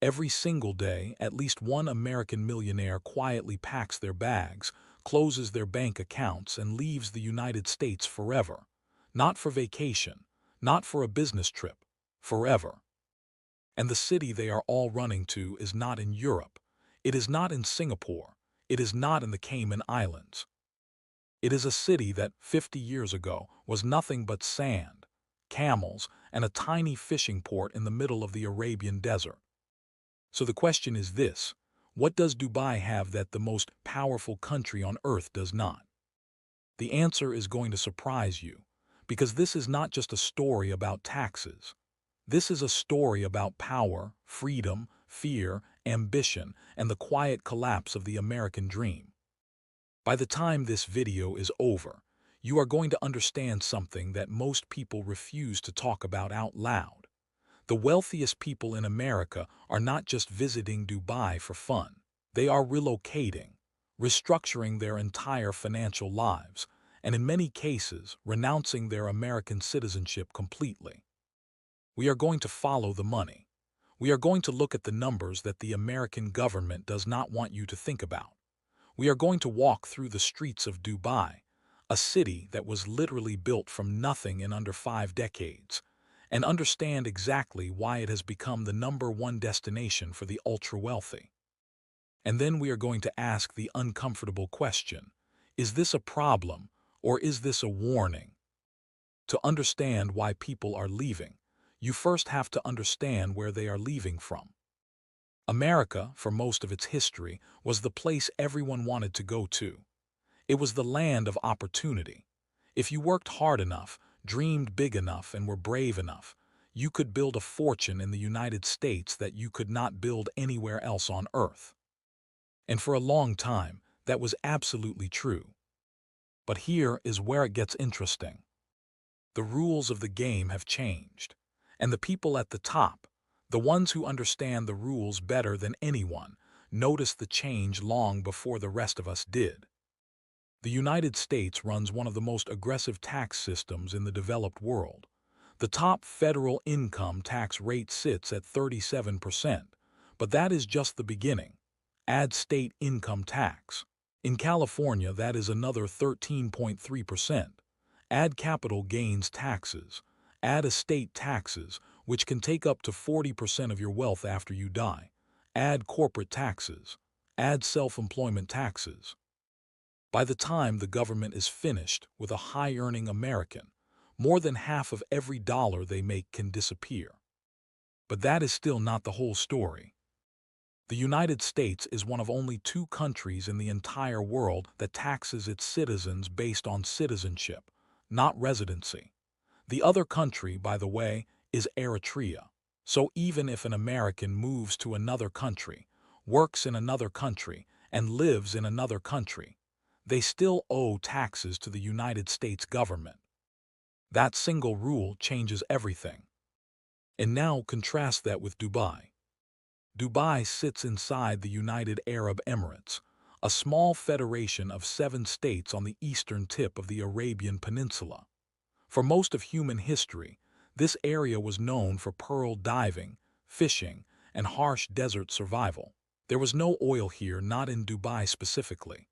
Every single day, at least one American millionaire quietly packs their bags, closes their bank accounts, and leaves the United States forever. Not for vacation, not for a business trip, forever. And the city they are all running to is not in Europe. It is not in Singapore. It is not in the Cayman Islands. It is a city that 50 years ago was nothing but sand, camels, and a tiny fishing port in the middle of the Arabian desert. So the question is this: what does Dubai have that the most powerful country on earth does not? The answer is going to surprise you, because this is not just a story about taxes. This is a story about power, freedom, fear, ambition, and the quiet collapse of the American dream. By the time this video is over, you are going to understand something that most people refuse to talk about out loud. The wealthiest people in America are not just visiting Dubai for fun. They are relocating, restructuring their entire financial lives, and in many cases, renouncing their American citizenship completely. We are going to follow the money. We are going to look at the numbers that the American government does not want you to think about. We are going to walk through the streets of Dubai, a city that was literally built from nothing in under 5 decades, and understand exactly why it has become the #1 destination for the ultra-wealthy. And then we are going to ask the uncomfortable question: is this a problem, or is this a warning? To understand why people are leaving, you first have to understand where they are leaving from. America, for most of its history, was the place everyone wanted to go to. It was the land of opportunity. If you worked hard enough, dreamed big enough, and were brave enough, you could build a fortune in the United States that you could not build anywhere else on earth. And for a long time, that was absolutely true. But here is where it gets interesting. The rules of the game have changed. And the people at the top, the ones who understand the rules better than anyone, noticed the change long before the rest of us did. The United States runs one of the most aggressive tax systems in the developed world. The top federal income tax rate sits at 37%, but that is just the beginning. Add state income tax. In California, that is another 13.3%. Add capital gains taxes. Add estate taxes, which can take up to 40% of your wealth after you die. Add corporate taxes. Add self-employment taxes. By the time the government is finished with a high-earning American, more than half of every dollar they make can disappear. But that is still not the whole story. The United States is one of only 2 countries in the entire world that taxes its citizens based on citizenship, not residency. The other country, by the way, is Eritrea. So even if an American moves to another country, works in another country, and lives in another country, they still owe taxes to the United States government. That single rule changes everything. And now contrast that with Dubai. Dubai sits inside the United Arab Emirates, a small federation of 7 states on the eastern tip of the Arabian Peninsula. For most of human history, this area was known for pearl diving, fishing, and harsh desert survival. There was no oil here, not in Dubai specifically.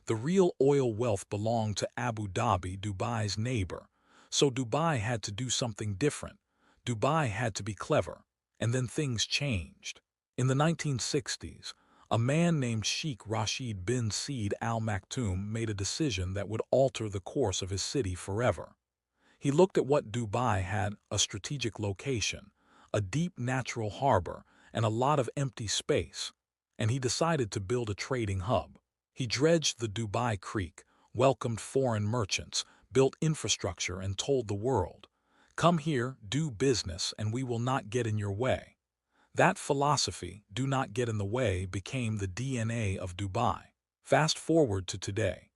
The real oil wealth belonged to Abu Dhabi, Dubai's neighbor. So Dubai had to do something different. Dubai had to be clever. And then things changed. In the 1960s, a man named Sheikh Rashid bin Saeed Al Maktoum made a decision that would alter the course of his city forever. He looked at what Dubai had: a strategic location, a deep natural harbor, and a lot of empty space. And he decided to build a trading hub. He dredged the Dubai Creek, welcomed foreign merchants, built infrastructure, and told the world, "Come here, do business, and we will not get in your way." That philosophy, "do not get in the way," became the DNA of Dubai. Fast forward to today.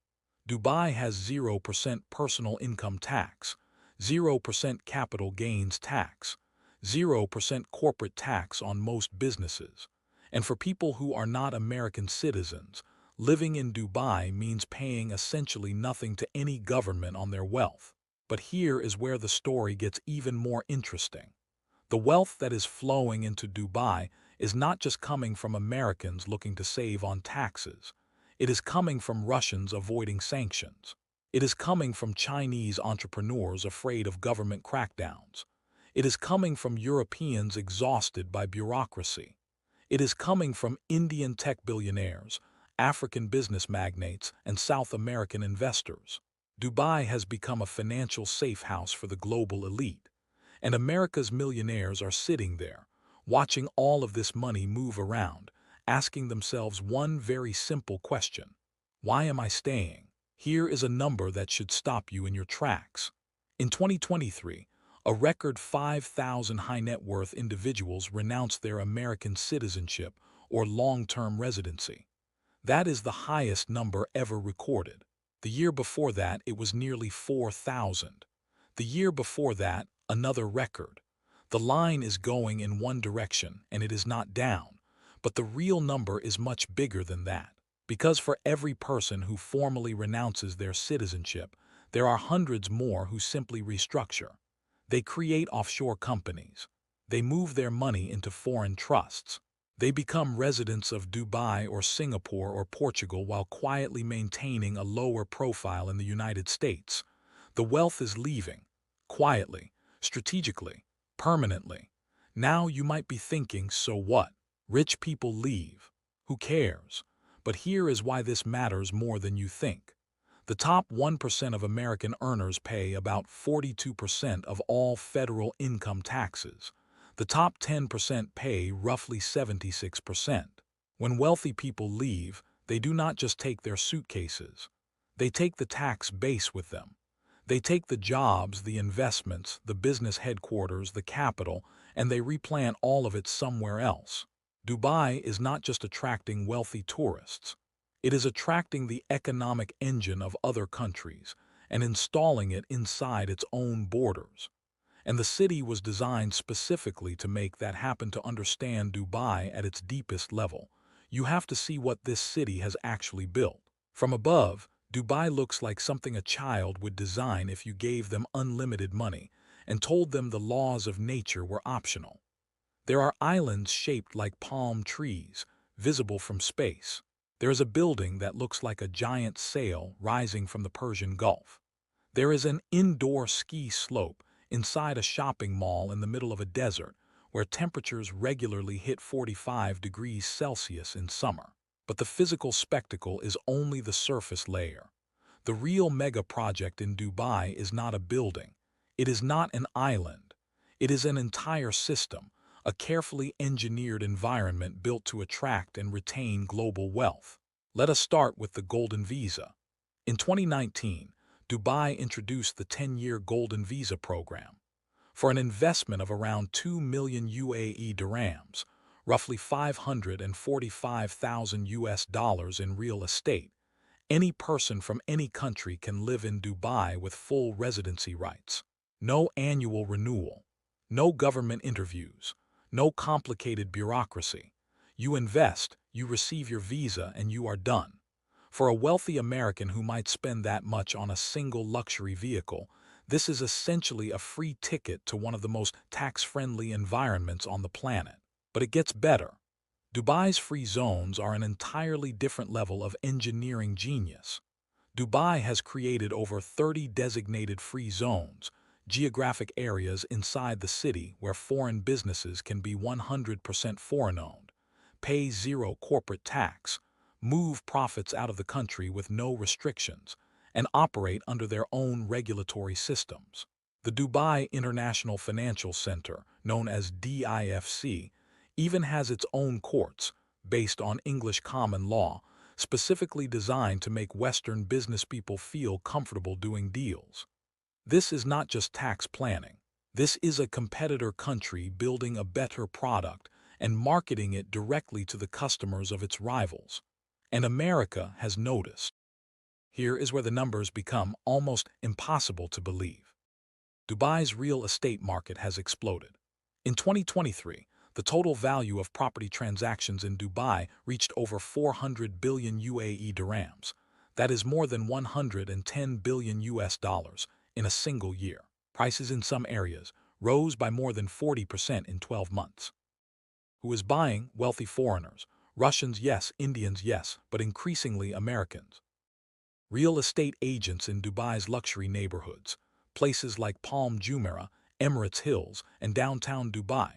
Dubai has 0% personal income tax, 0% capital gains tax, 0% corporate tax on most businesses. And for people who are not American citizens, living in Dubai means paying essentially nothing to any government on their wealth. But here is where the story gets even more interesting. The wealth that is flowing into Dubai is not just coming from Americans looking to save on taxes. It is coming from Russians avoiding sanctions. It is coming from Chinese entrepreneurs afraid of government crackdowns. It is coming from Europeans exhausted by bureaucracy. It is coming from Indian tech billionaires, African business magnates, and South American investors. Dubai has become a financial safe house for the global elite, and America's millionaires are sitting there, watching all of this money move around, asking themselves one very simple question: why am I staying? Here is a number that should stop you in your tracks. In 2023, a record 5,000 high-net-worth individuals renounced their American citizenship or long-term residency. That is the highest number ever recorded. The year before that, it was nearly 4,000. The year before that, another record. The line is going in one direction, and it is not down. But the real number is much bigger than that. Because for every person who formally renounces their citizenship, there are hundreds more who simply restructure. They create offshore companies. They move their money into foreign trusts. They become residents of Dubai or Singapore or Portugal while quietly maintaining a lower profile in the United States. The wealth is leaving, quietly, strategically, permanently. Now you might be thinking, so what? Rich people leave. Who cares? But here is why this matters more than you think. The top 1% of American earners pay about 42% of all federal income taxes. The top 10% pay roughly 76%. When wealthy people leave, they do not just take their suitcases. They take the tax base with them. They take the jobs, the investments, the business headquarters, the capital, and they replant all of it somewhere else. Dubai is not just attracting wealthy tourists. It is attracting the economic engine of other countries and installing it inside its own borders. And the city was designed specifically to make that happen. To understand Dubai at its deepest level, you have to see what this city has actually built. From above, Dubai looks like something a child would design if you gave them unlimited money and told them the laws of nature were optional. There are islands shaped like palm trees, visible from space. There is a building that looks like a giant sail rising from the Persian Gulf. There is an indoor ski slope inside a shopping mall in the middle of a desert where temperatures regularly hit 45 degrees Celsius in summer. But the physical spectacle is only the surface layer. The real mega project in Dubai is not a building. It is not an island. It is an entire system, a carefully engineered environment built to attract and retain global wealth. Let us start with the Golden Visa. In 2019, Dubai introduced the 10-year Golden Visa program. For an investment of around 2 million UAE dirhams, roughly 545,000 US dollars in real estate, any person from any country can live in Dubai with full residency rights. No annual renewal, no government interviews, no complicated bureaucracy. You invest, you receive your visa, and you are done. For a wealthy American who might spend that much on a single luxury vehicle, this is essentially a free ticket to one of the most tax-friendly environments on the planet. But it gets better. Dubai's free zones are an entirely different level of engineering genius. Dubai has created over 30 designated free zones, geographic areas inside the city where foreign businesses can be 100% foreign-owned, pay zero corporate tax, move profits out of the country with no restrictions, and operate under their own regulatory systems. The Dubai International Financial Center, known as DIFC, even has its own courts, based on English common law, specifically designed to make Western business people feel comfortable doing deals. This is not just tax planning. This is a competitor country building a better product and marketing it directly to the customers of its rivals. And America has noticed. Here is where the numbers become almost impossible to believe. Dubai's real estate market has exploded. In 2023, the total value of property transactions in Dubai reached over 400 billion UAE dirhams. That is more than 110 billion US dollars in a single year. Prices in some areas rose by more than 40% in 12 months. Who is buying? Wealthy foreigners. Russians, yes. Indians, yes. But increasingly Americans. Real estate agents in Dubai's luxury neighborhoods, places like Palm Jumeirah, Emirates Hills, and downtown Dubai,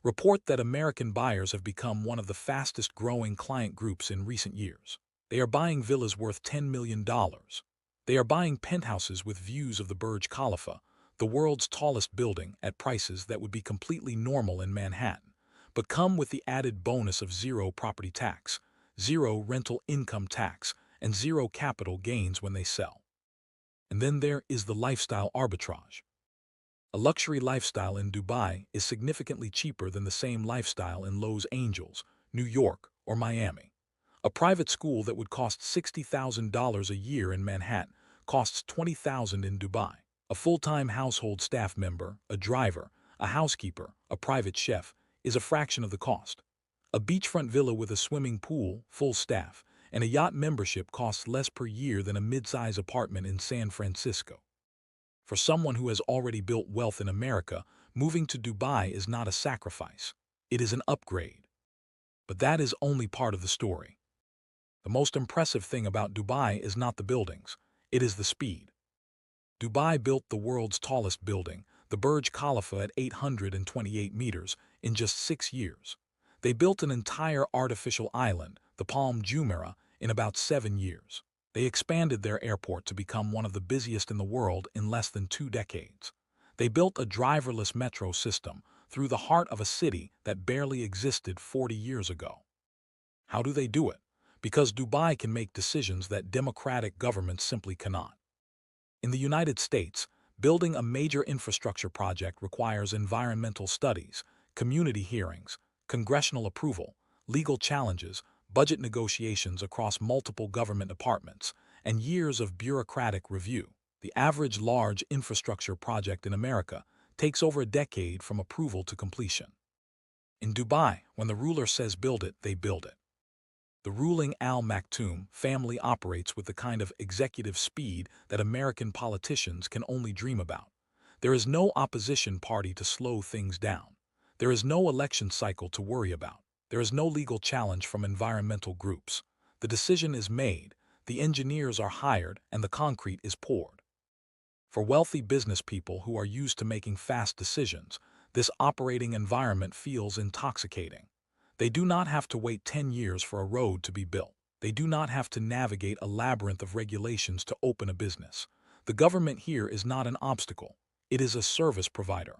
report that American buyers have become one of the fastest-growing client groups in recent years. They are buying villas worth $10 million. They are buying penthouses with views of the Burj Khalifa, the world's tallest building, at prices that would be completely normal in Manhattan, but come with the added bonus of zero property tax, zero rental income tax, and zero capital gains when they sell. And then there is the lifestyle arbitrage. A luxury lifestyle in Dubai is significantly cheaper than the same lifestyle in Los Angeles, New York, or Miami. A private school that would cost $60,000 a year in Manhattan costs $20,000 in Dubai. A full-time household staff member, a driver, a housekeeper, a private chef, is a fraction of the cost. A beachfront villa with a swimming pool, full staff, and a yacht membership costs less per year than a mid-size apartment in San Francisco. For someone who has already built wealth in America, moving to Dubai is not a sacrifice. It is an upgrade. But that is only part of the story. The most impressive thing about Dubai is not the buildings, it is the speed. Dubai built the world's tallest building, the Burj Khalifa, at 828 meters, in just 6 years. They built an entire artificial island, the Palm Jumeirah, in about 7 years. They expanded their airport to become one of the busiest in the world in less than 2 decades. They built a driverless metro system through the heart of a city that barely existed 40 years ago. How do they do it? Because Dubai can make decisions that democratic governments simply cannot. In the United States, building a major infrastructure project requires environmental studies, community hearings, congressional approval, legal challenges, budget negotiations across multiple government departments, and years of bureaucratic review. The average large infrastructure project in America takes over a decade from approval to completion. In Dubai, when the ruler says build it, they build it. The ruling Al Maktoum family operates with the kind of executive speed that American politicians can only dream about. There is no opposition party to slow things down. There is no election cycle to worry about. There is no legal challenge from environmental groups. The decision is made, the engineers are hired, and the concrete is poured. For wealthy business people who are used to making fast decisions, this operating environment feels intoxicating. They do not have to wait 10 years for a road to be built. They do not have to navigate a labyrinth of regulations to open a business. The government here is not an obstacle. It is a service provider.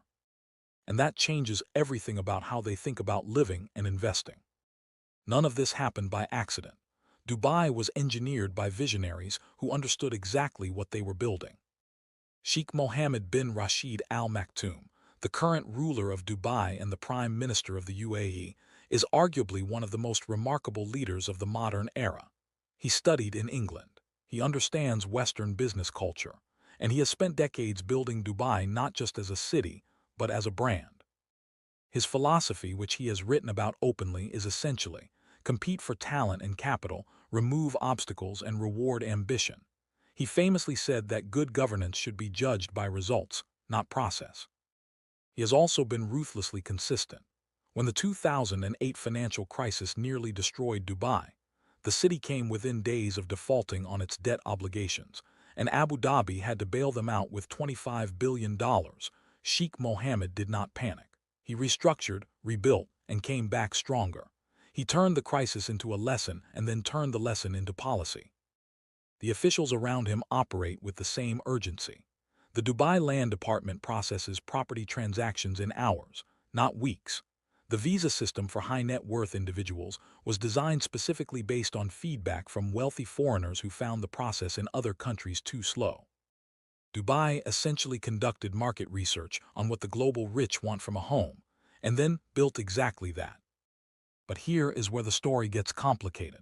And that changes everything about how they think about living and investing. None of this happened by accident. Dubai was engineered by visionaries who understood exactly what they were building. Sheikh Mohammed bin Rashid Al Maktoum, the current ruler of Dubai and the Prime Minister of the UAE, is arguably one of the most remarkable leaders of the modern era. He studied in England. He understands Western business culture, and he has spent decades building Dubai not just as a city, but as a brand. His philosophy, which he has written about openly, is essentially compete for talent and capital, remove obstacles, and reward ambition. He famously said that good governance should be judged by results, not process. He has also been ruthlessly consistent. When the 2008 financial crisis nearly destroyed Dubai, the city came within days of defaulting on its debt obligations, and Abu Dhabi had to bail them out with $25 billion. Sheikh Mohammed did not panic. He restructured, rebuilt, and came back stronger. He turned the crisis into a lesson and then turned the lesson into policy. The officials around him operate with the same urgency. The Dubai Land Department processes property transactions in hours, not weeks. The visa system for high-net-worth individuals was designed specifically based on feedback from wealthy foreigners who found the process in other countries too slow. Dubai essentially conducted market research on what the global rich want from a home, and then built exactly that. But here is where the story gets complicated.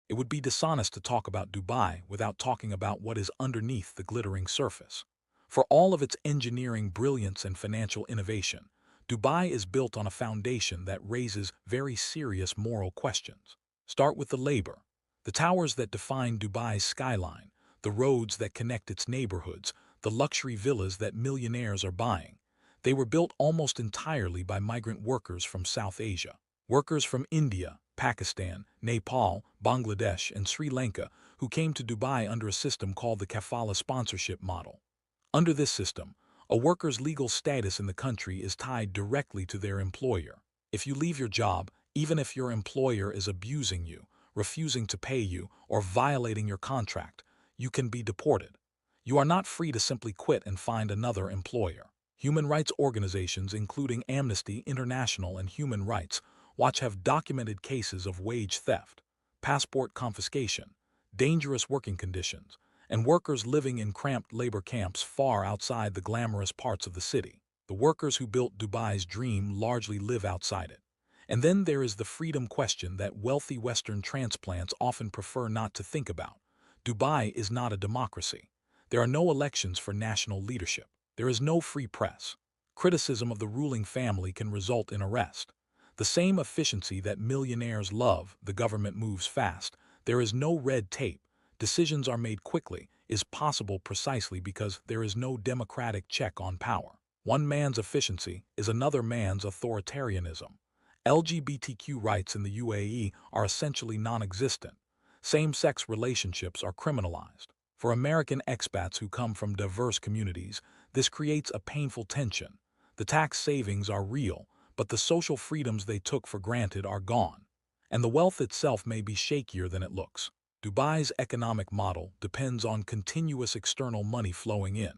It would be dishonest to talk about Dubai without talking about what is underneath the glittering surface. For all of its engineering brilliance and financial innovation, Dubai is built on a foundation that raises very serious moral questions. Start with the labor. The towers that define Dubai's skyline, the roads that connect its neighborhoods, the luxury villas that millionaires are buying. They were built almost entirely by migrant workers from South Asia. Workers from India, Pakistan, Nepal, Bangladesh, and Sri Lanka who came to Dubai under a system called the kafala sponsorship model. Under this system, a worker's legal status in the country is tied directly to their employer. If you leave your job, even if your employer is abusing you, refusing to pay you, or violating your contract, you can be deported. You are not free to simply quit and find another employer. Human rights organizations, including Amnesty International and Human Rights Watch, have documented cases of wage theft, passport confiscation, dangerous working conditions, and workers living in cramped labor camps far outside the glamorous parts of the city. The workers who built Dubai's dream largely live outside it. And then there is the freedom question that wealthy Western transplants often prefer not to think about. Dubai is not a democracy. There are no elections for national leadership. There is no free press. Criticism of the ruling family can result in arrest. The same efficiency that millionaires love, the government moves fast. There is no red tape. Decisions are made quickly, is possible precisely because there is no democratic check on power. One man's efficiency is another man's authoritarianism. LGBTQ rights in the UAE are essentially non-existent. Same-sex relationships are criminalized. For American expats who come from diverse communities, this creates a painful tension. The tax savings are real, but the social freedoms they took for granted are gone. And the wealth itself may be shakier than it looks. Dubai's economic model depends on continuous external money flowing in.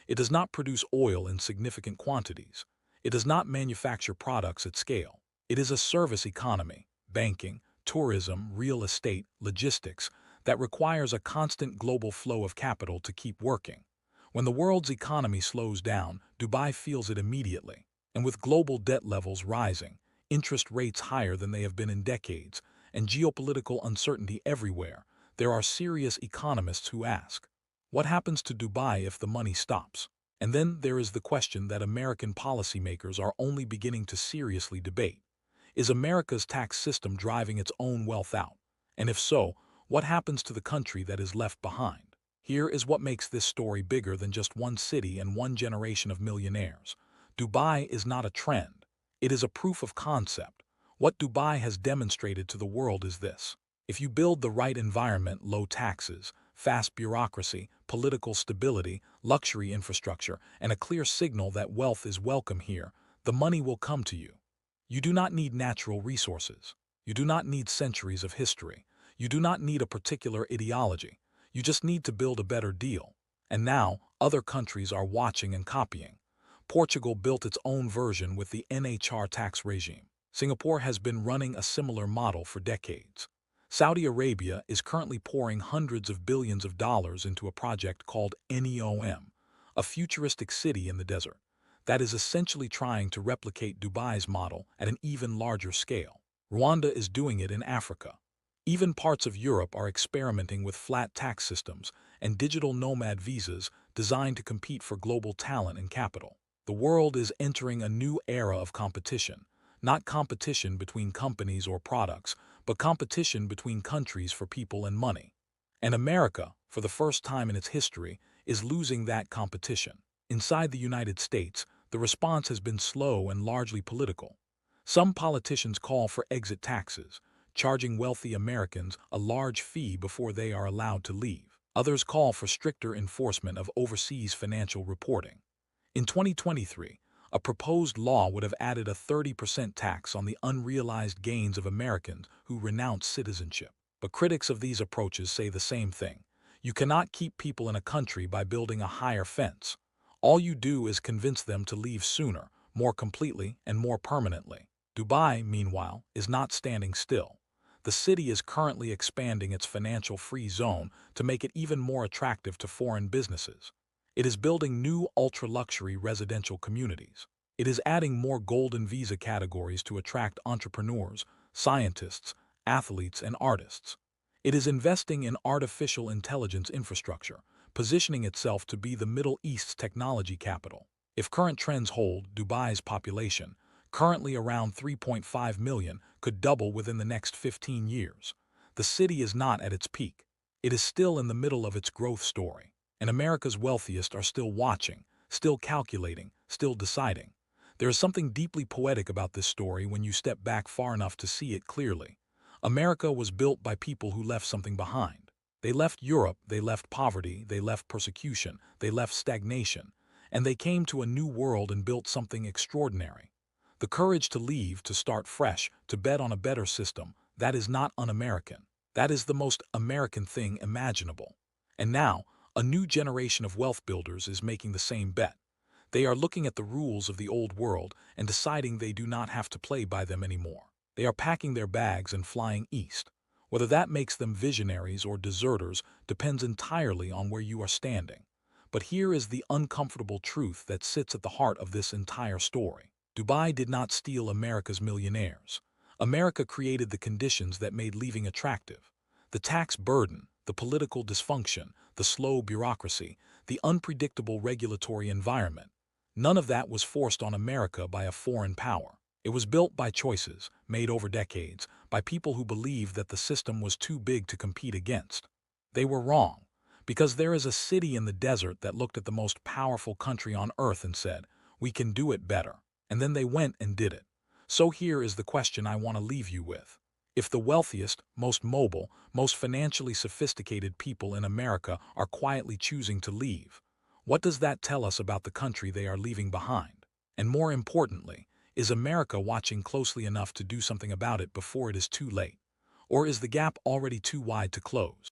It does not produce oil in significant quantities. It does not manufacture products at scale. It is a service economy, banking, tourism, real estate, logistics, that requires a constant global flow of capital to keep working. When the world's economy slows down, Dubai feels it immediately. And with global debt levels rising, interest rates higher than they have been in decades, and geopolitical uncertainty everywhere, there are serious economists who ask, what happens to Dubai if the money stops? And then there is the question that American policymakers are only beginning to seriously debate. Is America's tax system driving its own wealth out? And if so, what happens to the country that is left behind? Here is what makes this story bigger than just one city and one generation of millionaires. Dubai is not a trend. It is a proof of concept. What Dubai has demonstrated to the world is this. If you build the right environment, low taxes, fast bureaucracy, political stability, luxury infrastructure, and a clear signal that wealth is welcome here, the money will come to you. You do not need natural resources. You do not need centuries of history. You do not need a particular ideology. You just need to build a better deal. And now, other countries are watching and copying. Portugal built its own version with the NHR tax regime. Singapore has been running a similar model for decades. Saudi Arabia is currently pouring hundreds of billions of dollars into a project called NEOM, a futuristic city in the desert, that is essentially trying to replicate Dubai's model at an even larger scale. Rwanda is doing it in Africa. Even parts of Europe are experimenting with flat tax systems and digital nomad visas designed to compete for global talent and capital. The world is entering a new era of competition, not competition between companies or products, but competition between countries for people and money. And America, for the first time in its history, is losing that competition. Inside the United States, the response has been slow and largely political. Some politicians call for exit taxes, charging wealthy Americans a large fee before they are allowed to leave. Others call for stricter enforcement of overseas financial reporting. In 2023, a proposed law would have added a 30% tax on the unrealized gains of Americans who renounce citizenship. But critics of these approaches say the same thing. You cannot keep people in a country by building a higher fence. All you do is convince them to leave sooner, more completely, and more permanently. Dubai, meanwhile, is not standing still. The city is currently expanding its financial free zone to make it even more attractive to foreign businesses. It is building new ultra-luxury residential communities. It is adding more golden visa categories to attract entrepreneurs, scientists, athletes, and artists. It is investing in artificial intelligence infrastructure, positioning itself to be the Middle East's technology capital. If current trends hold, Dubai's population, currently around 3.5 million, could double within the next 15 years. The city is not at its peak. It is still in the middle of its growth story. And America's wealthiest are still watching, still calculating, still deciding. There is something deeply poetic about this story when you step back far enough to see it clearly. America was built by people who left something behind. They left Europe, they left poverty, they left persecution, they left stagnation, and they came to a new world and built something extraordinary. The courage to leave, to start fresh, to bet on a better system, that is not un-American. That is the most American thing imaginable. And now, a new generation of wealth builders is making the same bet. They are looking at the rules of the old world and deciding they do not have to play by them anymore. They are packing their bags and flying east. Whether that makes them visionaries or deserters depends entirely on where you are standing. But here is the uncomfortable truth that sits at the heart of this entire story. Dubai did not steal America's millionaires. America created the conditions that made leaving attractive. The tax burden, the political dysfunction, the slow bureaucracy, the unpredictable regulatory environment. None of that was forced on America by a foreign power. It was built by choices, made over decades, by people who believed that the system was too big to compete against. They were wrong, because there is a city in the desert that looked at the most powerful country on earth and said, "We can do it better." And then they went and did it. So here is the question I want to leave you with. If the wealthiest, most mobile, most financially sophisticated people in America are quietly choosing to leave, what does that tell us about the country they are leaving behind? And more importantly, is America watching closely enough to do something about it before it is too late? Or is the gap already too wide to close?